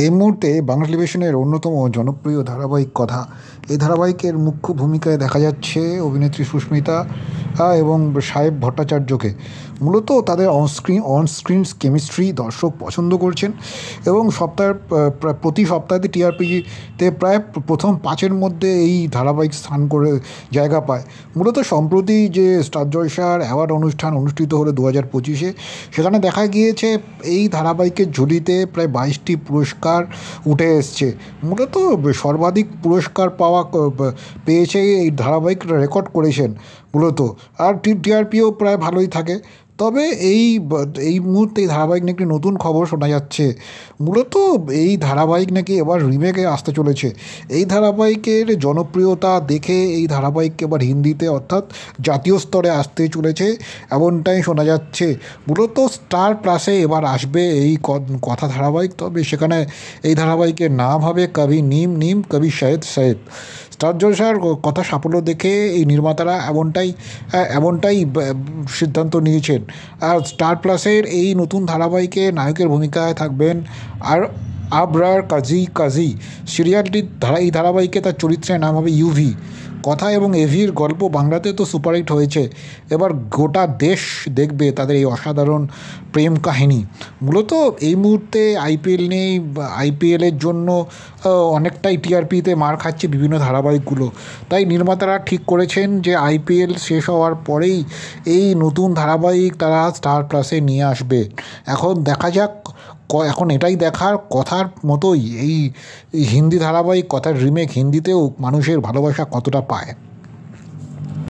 এই মুহূর্তে বাংলা টেলিভিশনের অন্যতম জনপ্রিয় ধারাবাহিক কথা। এই ধারাবাহিকের মুখ্য ভূমিকায় দেখা যাচ্ছে অভিনেত্রী সুস্মিতা এবং সাহেব ভট্টাচার্যকে। মূলত তাদের অনস্ক্রিন কেমিস্ট্রি দর্শক পছন্দ করছেন এবং প্রতি সপ্তাহে টিআরপিতে প্রায় প্রথম পাঁচের মধ্যে এই ধারাবাহিক স্থান করে জায়গা পায়। মূলত সম্প্রতি যে স্টার জলসার অ্যাওয়ার্ড অনুষ্ঠান অনুষ্ঠিত হলো 2025-এ, সেখানে দেখা গিয়েছে এই ধারাবাহিকের ঝুলিতে প্রায় 22টি পুরস্কার উঠে এসছে। মূলত সর্বাধিক পুরস্কার পেয়েছে এই ধারাবাহিক, রেকর্ড করেছেন মূলত। আর টিআরপিও প্রায় ভালোই থাকে। তবে এই মুহূর্তে এই ধারাবাহিক নিয়ে একটি নতুন খবর শোনা যাচ্ছে। মূলত এই ধারাবাহিক নাকি এবার রিমেকে আসতে চলেছে। এই ধারাবাহিকের জনপ্রিয়তা দেখে এই ধারাবাহিক এবার হিন্দিতে অর্থাৎ জাতীয় স্তরে আসতে চলেছে, এমনটাই শোনা যাচ্ছে। মূলত স্টার প্লাসে এবার আসবে এই কথা ধারাবাহিক। তবে সেখানে এই ধারাবাহিকের নাম হবে কবি নিম নিম কবি শাহেদ শাহেদ। স্টার জলসার কথা সাফল্য দেখে এই নির্মাতারা এমনটাই সিদ্ধান্ত নিয়েছেন। আর স্টার প্লাসের এই নতুন ধারাবাহিকে নায়কের ভূমিকায় থাকবেন আর আবরার কাজী কাজী। এই ধারাবাহিকে তার চরিত্রের নাম হবে ইউভি। কথা এবং এভির গল্প বাংলাতে তো সুপারহিট হয়েছে, এবার গোটা দেশ দেখবে তাদের এই অসাধারণ প্রেম কাহিনী। মূলত এই মুহূর্তে আইপিএল নেই, আইপিএলের জন্য অনেকটাই টিআরপিতে মার খাচ্ছে বিভিন্ন ধারাবাহিকগুলো। তাই নির্মাতারা ঠিক করেছেন যে আইপিএল শেষ হওয়ার পরেই এই নতুন ধারাবাহিক তারা স্টার প্লাসে নিয়ে আসবে। এখন দেখা যাক, এখন এটাই দেখার কথার মতোই এই হিন্দি ধারাবাহিক কথার রিমেক হিন্দিতেও মানুষের ভালোবাসা কতটা পায়।